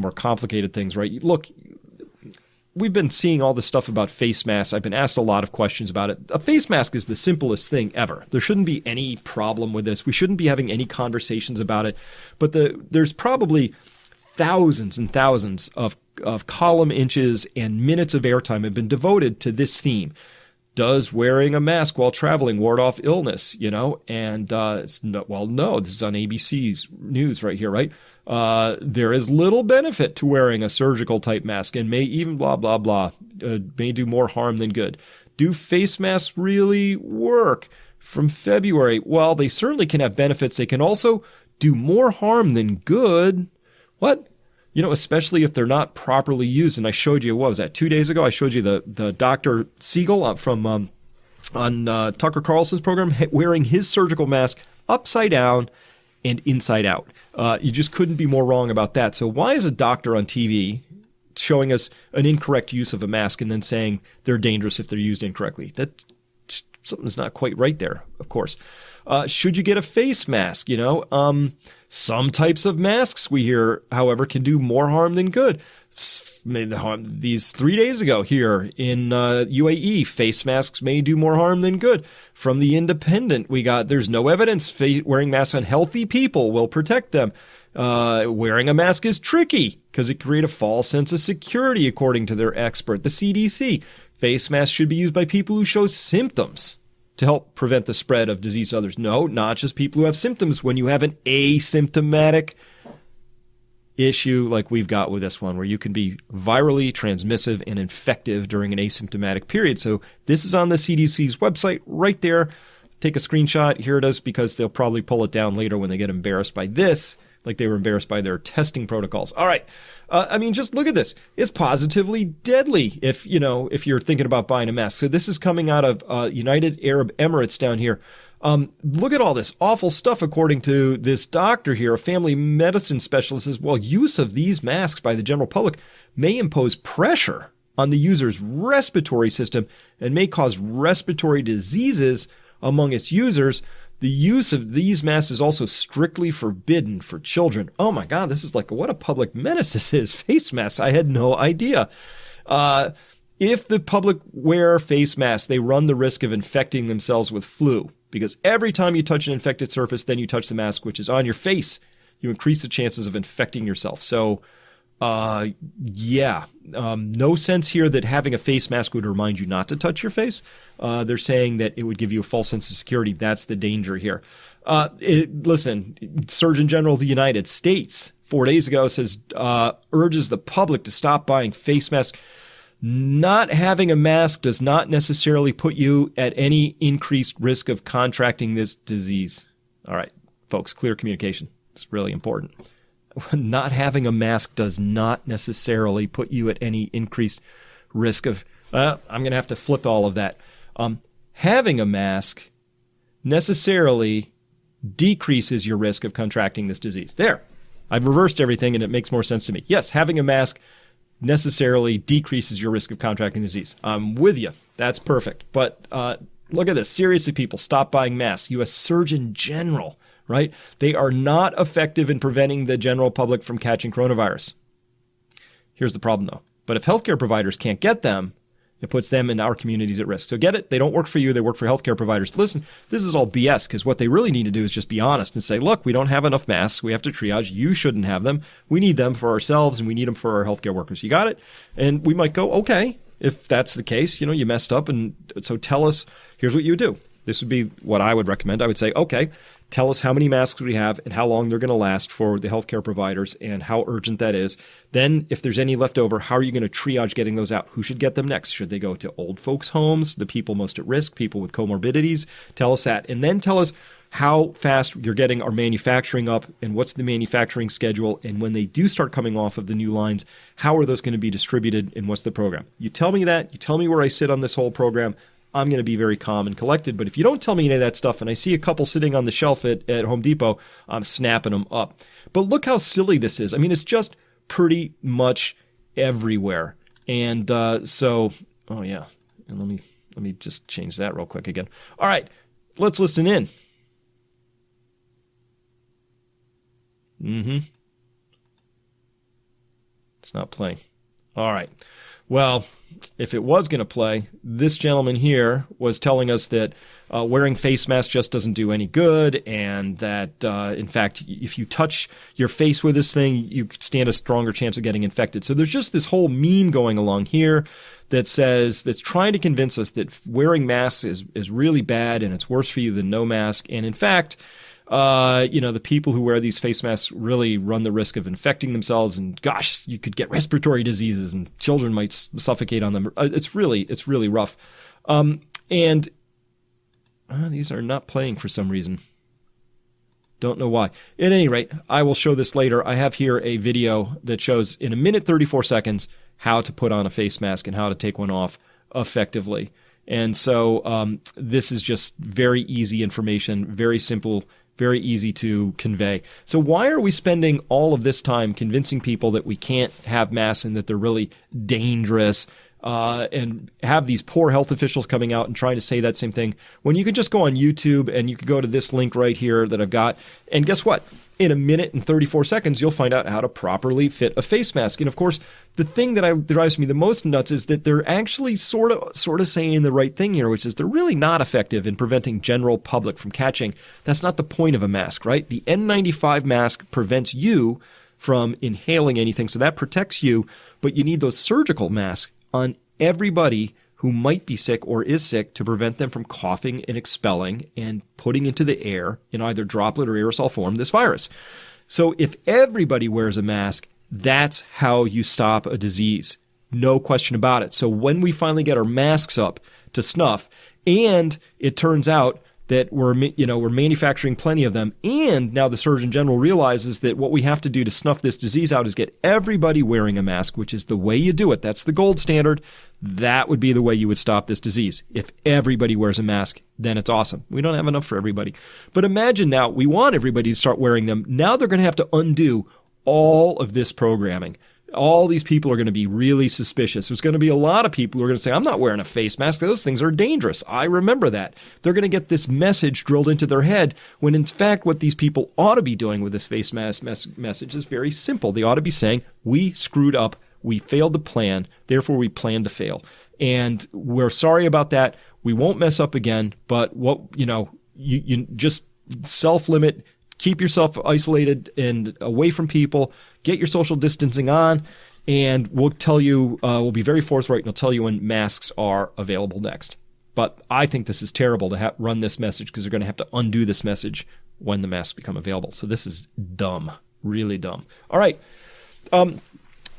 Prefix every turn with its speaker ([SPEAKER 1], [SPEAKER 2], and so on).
[SPEAKER 1] more complicated things, right? Look, we've been seeing all this stuff about face masks. I've been asked a lot of questions about it. A face mask is the simplest thing ever. There shouldn't be any problem with this. We shouldn't be having any conversations about it. But there's probably thousands and thousands of column inches and minutes of airtime have been devoted to this theme. Does wearing a mask while traveling ward off illness, And no, this is on ABC's news right here, right? There is little benefit to wearing a surgical type mask and may even blah, blah, blah, may do more harm than good. Do face masks really work? From February, well, they certainly can have benefits. They can also do more harm than good. What? Especially if they're not properly used. And I showed you, what was that, 2 days ago? I showed you the Dr. Siegel from on Tucker Carlson's program wearing his surgical mask upside down and inside out. You just couldn't be more wrong about that. So why is a doctor on TV showing us an incorrect use of a mask and then saying they're dangerous if they're used incorrectly? That something's not quite right there, of course. Should you get a face mask? Some types of masks we hear, however, can do more harm than good. These 3 days ago here in UAE, face masks may do more harm than good. From The Independent, we got, there's no evidence wearing masks on healthy people will protect them. Wearing a mask is tricky because it creates a false sense of security, according to their expert. The CDC, face masks should be used by people who show symptoms to help prevent the spread of disease to others. No, not just people who have symptoms. When you have an asymptomatic issue like we've got with this one, where you can be virally transmissive and infective during an asymptomatic period. So this is on the CDC's website right there. Take a screenshot. Here it is, because they'll probably pull it down later when they get embarrassed by this, like they were embarrassed by their testing protocols. All right. Just look at this. It's positively deadly if you're thinking about buying a mask. So this is coming out of United Arab Emirates down here. Look at all this awful stuff, according to this doctor here, a family medicine specialist says, well, use of these masks by the general public may impose pressure on the user's respiratory system and may cause respiratory diseases among its users. The use of these masks is also strictly forbidden for children. Oh my God, this is like, what a public menace this is. Face masks, I had no idea. If the public wear face masks, they run the risk of infecting themselves with flu, because every time you touch an infected surface, then you touch the mask, which is on your face, you increase the chances of infecting yourself. So, no sense here that having a face mask would remind you not to touch your face. They're saying that it would give you a false sense of security. That's the danger here. Listen, Surgeon General of the United States 4 days ago says, urges the public to stop buying face masks. Not having a mask does not necessarily put you at any increased risk of contracting this disease. All right, folks, clear communication. It's really important. Not having a mask does not necessarily put you at any increased risk of, I'm going to have to flip all of that. Having a mask necessarily decreases your risk of contracting this disease. There, I've reversed everything and it makes more sense to me. Yes, having a mask necessarily decreases your risk of contracting disease. I'm with you. That's perfect. But look at this. Seriously, people, stop buying masks. U.S. Surgeon General, right? They are not effective in preventing the general public from catching coronavirus. Here's the problem, though. But if healthcare providers can't get them, it puts them and our communities at risk. So get it? They don't work for you. They work for healthcare providers. Listen, this is all BS, because what they really need to do is just be honest and say, look, we don't have enough masks. We have to triage. You shouldn't have them. We need them for ourselves, and we need them for our healthcare workers. You got it? And we might go, okay, if that's the case, you messed up. And so tell us, here's what you would do. This would be what I would recommend. I would say, okay, tell us how many masks we have and how long they're going to last for the healthcare providers and how urgent that is. Then if there's any left over, how are you going to triage getting those out? Who should get them next? Should they go to old folks' homes, the people most at risk, people with comorbidities? Tell us that. And then tell us how fast you're getting our manufacturing up and what's the manufacturing schedule. And when they do start coming off of the new lines, how are those going to be distributed and what's the program? You tell me that. You tell me where I sit on this whole program. I'm going to be very calm and collected. But if you don't tell me any of that stuff and I see a couple sitting on the shelf at Home Depot, I'm snapping them up. But look how silly this is. I mean, it's just pretty much everywhere. And oh yeah. And let me just change that real quick again. All right, let's listen in. It's not playing. All right. Well, if it was going to play, this gentleman here was telling us that wearing face masks just doesn't do any good, and that, in fact, if you touch your face with this thing, you stand a stronger chance of getting infected. So there's just this whole meme going along here that's trying to convince us that wearing masks is really bad and it's worse for you than no mask. And in fact, the people who wear these face masks really run the risk of infecting themselves, and gosh, you could get respiratory diseases and children might suffocate on them. It's really rough. These are not playing for some reason. Don't know why. At any rate, I will show this later. I have here a video that shows in 1 minute 34 seconds how to put on a face mask and how to take one off effectively. And so this is just very easy information, very simple, very easy to convey. So why are we spending all of this time convincing people that we can't have masks and that they're really dangerous, and have these poor health officials coming out and trying to say that same thing, when you could just go on YouTube and you could go to this link right here that I've got, and guess what? In 1 minute and 34 seconds, you'll find out how to properly fit a face mask. And of course, the thing that drives me the most nuts is that they're actually sort of saying the right thing here, which is they're really not effective in preventing general public from catching. That's not the point of a mask, right? The N95 mask prevents you from inhaling anything, so that protects you, but you need those surgical masks on everybody who might be sick or is sick to prevent them from coughing and expelling and putting into the air in either droplet or aerosol form this virus. So if everybody wears a mask, that's how you stop a disease. No question about it. So when we finally get our masks up to snuff, and it turns out that we're manufacturing plenty of them, and now the Surgeon General realizes that what we have to do to snuff this disease out is get everybody wearing a mask, which is the way you do it. That's the gold standard. That would be the way you would stop this disease. If everybody wears a mask, then it's awesome. We don't have enough for everybody. But imagine now, we want everybody to start wearing them. Now they're going to have to undo all of this programming. All these people are going to be really suspicious. There's going to be a lot of people who are going to say, I'm not wearing a face mask. Those things are dangerous. I remember that. They're going to get this message drilled into their head when, in fact, what these people ought to be doing with this face mask message is very simple. They ought to be saying, we screwed up. We failed to plan. Therefore, we plan to fail. And we're sorry about that. We won't mess up again. But you just self-limit. Keep yourself isolated and away from people. Get your social distancing on, and we'll tell you, we'll be very forthright, and we'll tell you when masks are available next. But I think this is terrible to run this message, because they're going to have to undo this message when the masks become available. So this is dumb, really dumb. All right.